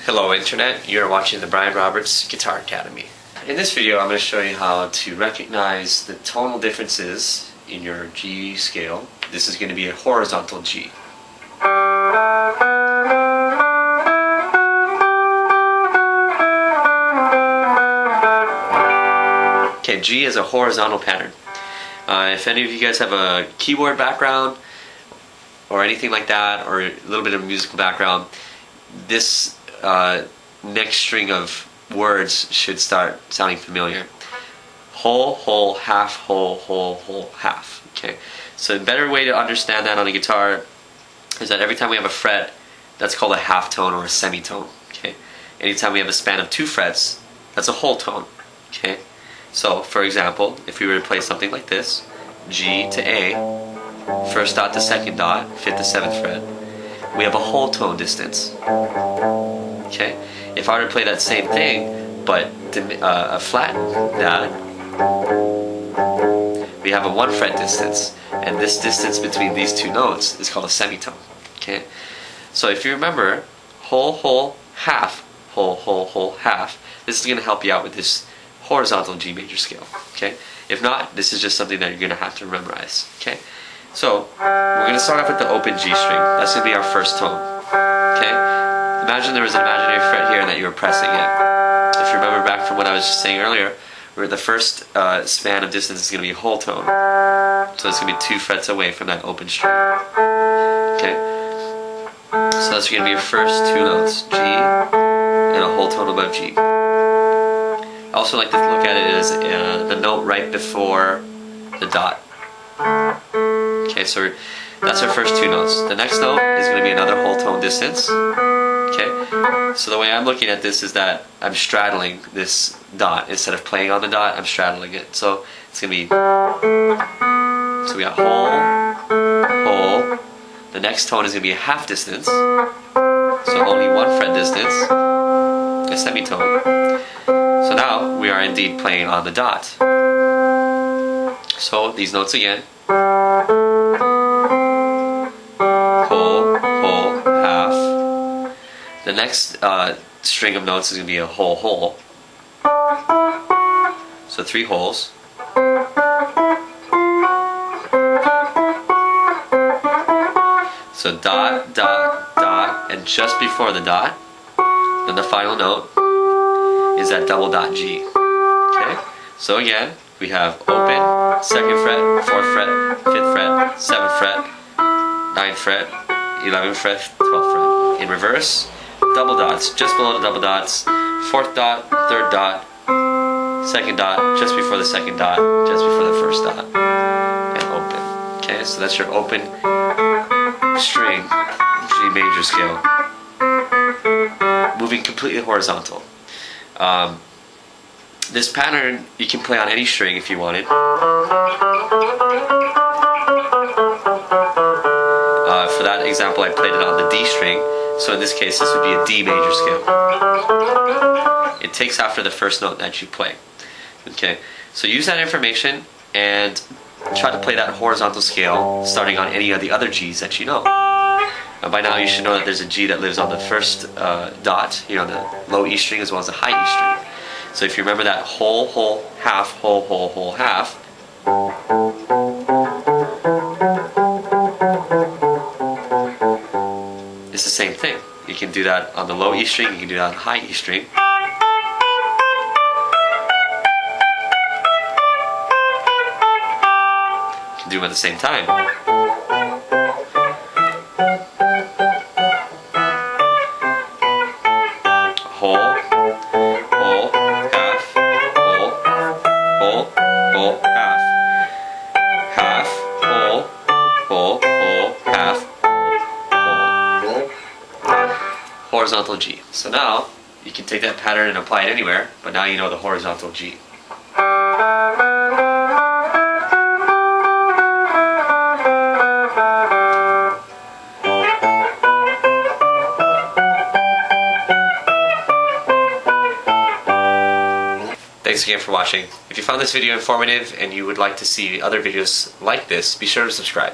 Hello Internet, you're watching the Brian Roberts Guitar Academy. In this video I'm going to show you how to recognize the tonal differences in your G scale. This is going to be a horizontal G. Okay, G is a horizontal pattern. If any of you guys have a keyboard background or anything like that, or a little bit of a musical background, this next string of words should start sounding familiar. Whole, whole, half, whole, half. Okay, so a better way to understand that on a guitar is that every time we have a fret, that's called a half tone or a semitone. Okay, anytime we have a span of 2 frets, that's a whole tone. Okay, so for example, if we were to play something like this, G to A, first dot to second dot, 5th to 7th fret, we have a whole tone distance. Okay, if I were to play that same thing, but a flat that, we have a 1 fret distance, and this distance between these 2 notes is called a semitone. Okay, so if you remember, whole, half, whole, half, this is going to help you out with this horizontal G major scale. Okay, if not, this is just something that you're going to have to memorize. Okay, so we're going to start off with the open G string. That's going to be our first tone. Okay, imagine there was an imaginary fret here and that you were pressing it. If you remember back from what I was just saying earlier, where the first span of distance is going to be a whole tone. So it's going to be 2 frets away from that open string. Okay, so that's going to be your first 2 notes, G and a whole tone above G. I also like to look at it as the note right before the dot. Okay, so that's our first 2 notes. The next note is going to be another whole tone distance. Okay, so the way I'm looking at this is that I'm straddling this dot. Instead of playing on the dot, I'm straddling it. So it's going to be, so we got whole. The next tone is going to be a half distance. So only 1 fret distance, a semitone. So now we are indeed playing on the dot. So these notes again. Whole, half. The next string of notes is going to be a whole. So 3 wholes. So dot, and just before the dot, then the final note is that double dot G. Okay? So again, we have open, 2nd fret, 4th fret, 5th fret, 7th fret, 9th fret, 11th fret, 12th fret. In reverse, double dots, just below the double dots, 4th dot, 3rd dot, 2nd dot, just before the 2nd dot, just before the 1st dot, and open. Okay, so that's your open string, G major scale. Moving completely horizontal. This pattern you can play on any string if you wanted. For that example, I played it on the D string, so in this case this would be a D major scale. It takes after the first note that you play. Okay, so use that information and try to play that horizontal scale starting on any of the other G's that you know. By now you should know that there's a G that lives on the first dot, the low E string as well as the high E string. So if you remember that whole, half, whole, half, it's the same thing. You can do that on the low E string, you can do that on the high E string. You can do them at the same time. Whole, half, whole, half. Half, whole, half, whole. Horizontal G. So now, you can take that pattern and apply it anywhere, but now you know the horizontal G. Thanks again for watching. If you found this video informative and you would like to see other videos like this, be sure to subscribe.